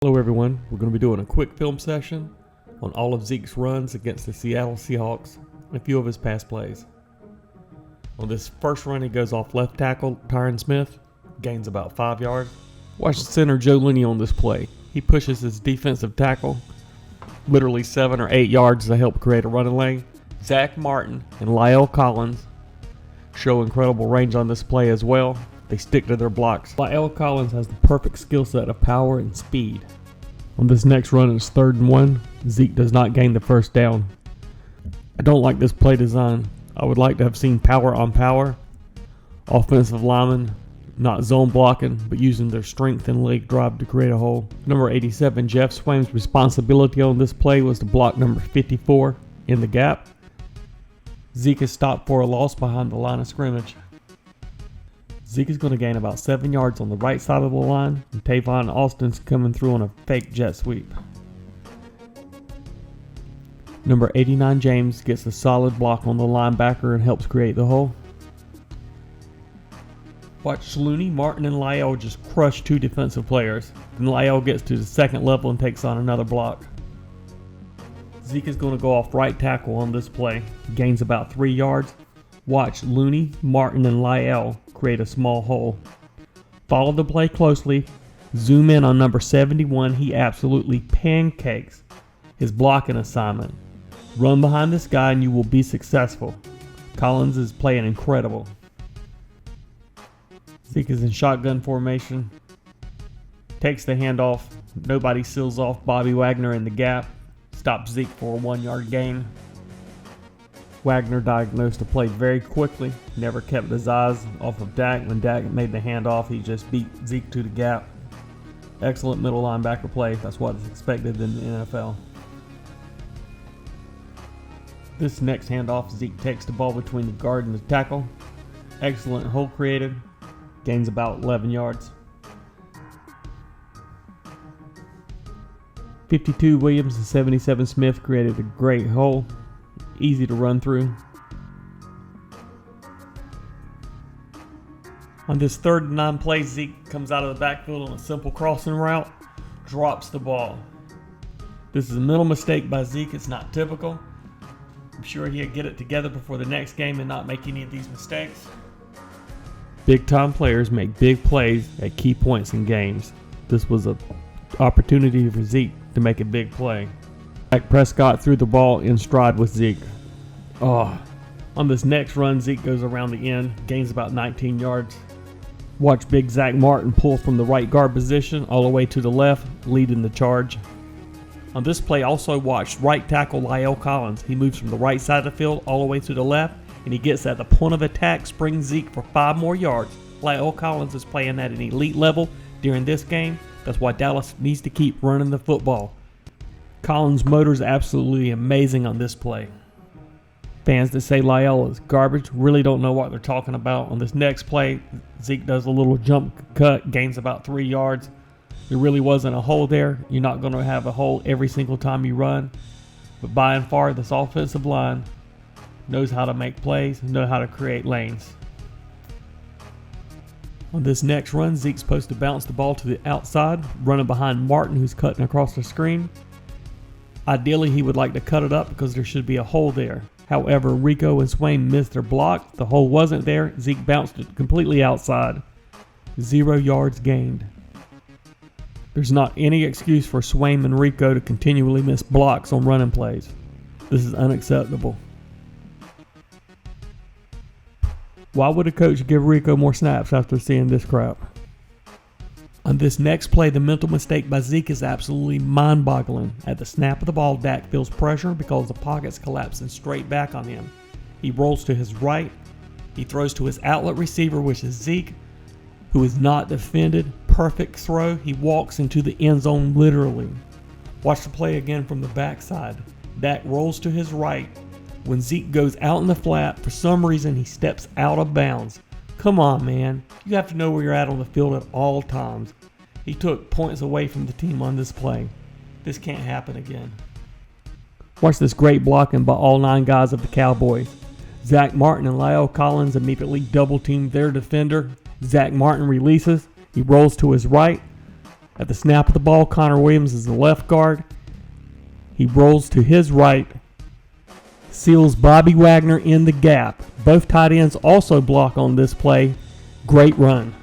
Hello everyone, we're going to be doing a quick film session on all of Zeke's runs against the Seattle Seahawks and a few of his pass plays. On this first run, he goes off left tackle Tyron Smith, gains about 5 yards. Watch the center Joe Looney on this play. He pushes his defensive tackle literally 7 or 8 yards to help create a running lane. Zach Martin and Lyle Collins show incredible range on this play as well. They stick to their blocks. Lyle Collins has the perfect skill set of power and speed. On this next run, it's 3rd and 1. Zeke does not gain the first down. I don't like this play design. I would like to have seen power on power. Offensive linemen not zone blocking, but using their strength and leg drive to create a hole. Number 87, Jeff Swaim's responsibility on this play was to block number 54 in the gap. Zeke is stopped for a loss behind the line of scrimmage. Zeke is going to gain about 7 yards on the right side of the line, and Tavon Austin's coming through on a fake jet sweep. Number 89, James, gets a solid block on the linebacker and helps create the hole. Watch Looney, Martin, and Lyle just crush 2 defensive players. Then Lyle gets to the second level and takes on another block. Zeke is going to go off right tackle on this play. He gains about 3 yards. Watch Looney, Martin, and Lyle create a small hole. Follow the play closely. Zoom in on number 71. He absolutely pancakes his blocking assignment. Run behind this guy and you will be successful. Collins is playing incredible. Zeke is in shotgun formation. Takes the handoff. Nobody seals off Bobby Wagner in the gap. Stops Zeke for a 1-yard gain. Wagner diagnosed the play very quickly, never kept his eyes off of Dak. When Dak made the handoff, he just beat Zeke to the gap. Excellent middle linebacker play. That's what is expected in the NFL. This next handoff, Zeke takes the ball between the guard and the tackle. Excellent hole created. Gains about 11 yards. 52 Williams and 77 Smith created a great hole. Easy to run through. On this 3rd and 9 play, Zeke comes out of the backfield on a simple crossing route, drops the ball. This is a mental mistake by Zeke. It's not typical. I'm sure he'll get it together before the next game and not make any of these mistakes. Big time players make big plays at key points in games. This was an opportunity for Zeke to make a big play. Dak Prescott threw the ball in stride with Zeke. On this next run, Zeke goes around the end, gains about 19 yards. Watch big Zach Martin pull from the right guard position all the way to the left, leading the charge. On this play, also watch right tackle Lyle Collins. He moves from the right side of the field all the way to the left, and he gets at the point of attack, springs Zeke for 5 more yards. Lyle Collins is playing at an elite level during this game. That's why Dallas needs to keep running the football. Collins' motor is absolutely amazing on this play. Fans that say Lyle is garbage really don't know what they're talking about. On this next play, Zeke does a little jump cut, gains about 3 yards. There really wasn't a hole there. You're not going to have a hole every single time you run. But by and far, this offensive line knows how to make plays, knows how to create lanes. On this next run, Zeke's supposed to bounce the ball to the outside, running behind Martin, who's cutting across the screen. Ideally, he would like to cut it up because there should be a hole there. However, Rico and Swaim missed their block. The hole wasn't there. Zeke bounced it completely outside. 0 yards gained. There's not any excuse for Swaim and Rico to continually miss blocks on running plays. This is unacceptable. Why would a coach give Rico more snaps after seeing this crap? On this next play, the mental mistake by Zeke is absolutely mind-boggling. At the snap of the ball, Dak feels pressure because the pocket's collapsing straight back on him. He rolls to his right. He throws to his outlet receiver, which is Zeke, who is not defended. Perfect throw. He walks into the end zone literally. Watch the play again from the backside. Dak rolls to his right. When Zeke goes out in the flat, for some reason he steps out of bounds. Come on, man. You have to know where you're at on the field at all times. He took points away from the team on this play. This can't happen again. Watch this great blocking by all 9 guys of the Cowboys. Zach Martin and Lyle Collins immediately double team their defender. Zach Martin releases. He rolls to his right. At the snap of the ball, Connor Williams is the left guard. He rolls to his right, seals Bobby Wagner in the gap. Both tight ends also block on this play. Great run.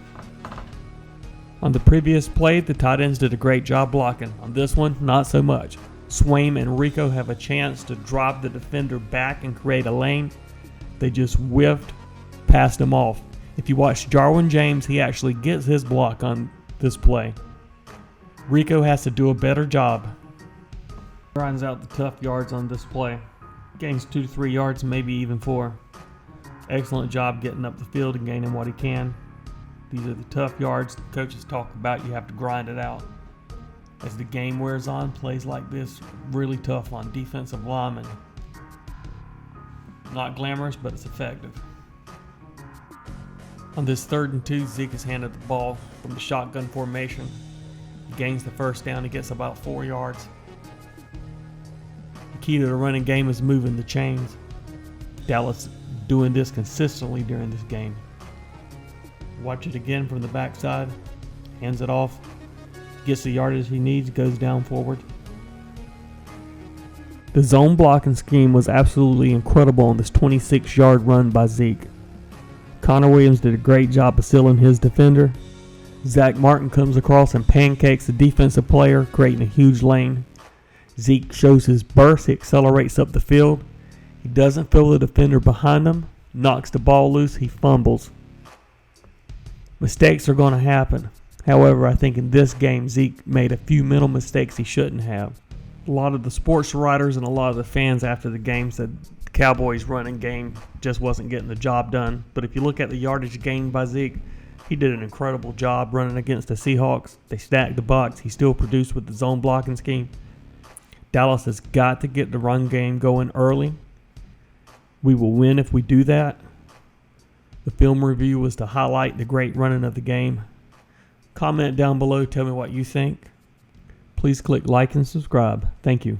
On the previous play, the tight ends did a great job blocking. On this one, not so much. Swaim and Rico have a chance to drop the defender back and create a lane. They just whiffed, passed him off. If you watch Jarwin James, he actually gets his block on this play. Rico has to do a better job. Grinds out the tough yards on this play. Gains 2 to 3 yards, maybe even 4. Excellent job getting up the field and gaining what he can. These are the tough yards the coaches talk about. You have to grind it out. As the game wears on, plays like this really tough on defensive linemen. Not glamorous, but it's effective. On this 3rd and 2, Zeke is handed the ball from the shotgun formation. He gains the first down. He gets about 4 yards. The key to the running game is moving the chains. Dallas doing this consistently during this game. Watch it again from the backside. Hands it off. Gets the yardage he needs. Goes down forward. The zone blocking scheme was absolutely incredible on this 26-yard run by Zeke. Connor Williams did a great job of sealing his defender. Zach Martin comes across and pancakes the defensive player, creating a huge lane. Zeke shows his burst. He accelerates up the field. He doesn't feel the defender behind him. Knocks the ball loose. He fumbles. Mistakes are going to happen. However, I think in this game, Zeke made a few mental mistakes he shouldn't have. A lot of the sports writers and a lot of the fans after the game said the Cowboys' running game just wasn't getting the job done. But if you look at the yardage gained by Zeke, he did an incredible job running against the Seahawks. They stacked the box. He still produced with the zone blocking scheme. Dallas has got to get the run game going early. We will win if we do that. The film review was to highlight the great running of the game. Comment down below. Tell me what you think. Please click like and subscribe. Thank you.